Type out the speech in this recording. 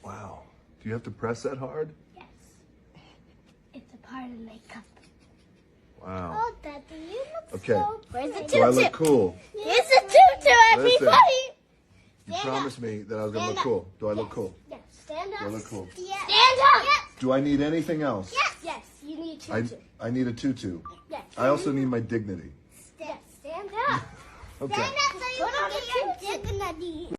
Wow. Do you have to press that hard? Yes. It's a part of makeup. Wow. Oh, Daddy, you look Okay. so Where's the tutu? Do I look cool? Here's the tutu, everybody. You promised me that I was going to look cool. Do I look cool? Yes. Stand up. Do I look cool? Yes. Stand up. Yes. Do I need anything else? Yes. Yes. You need a tutu. I need a tutu. Yes. I also need my dignity. Stand up. Okay. Stand up so you can get your dignity.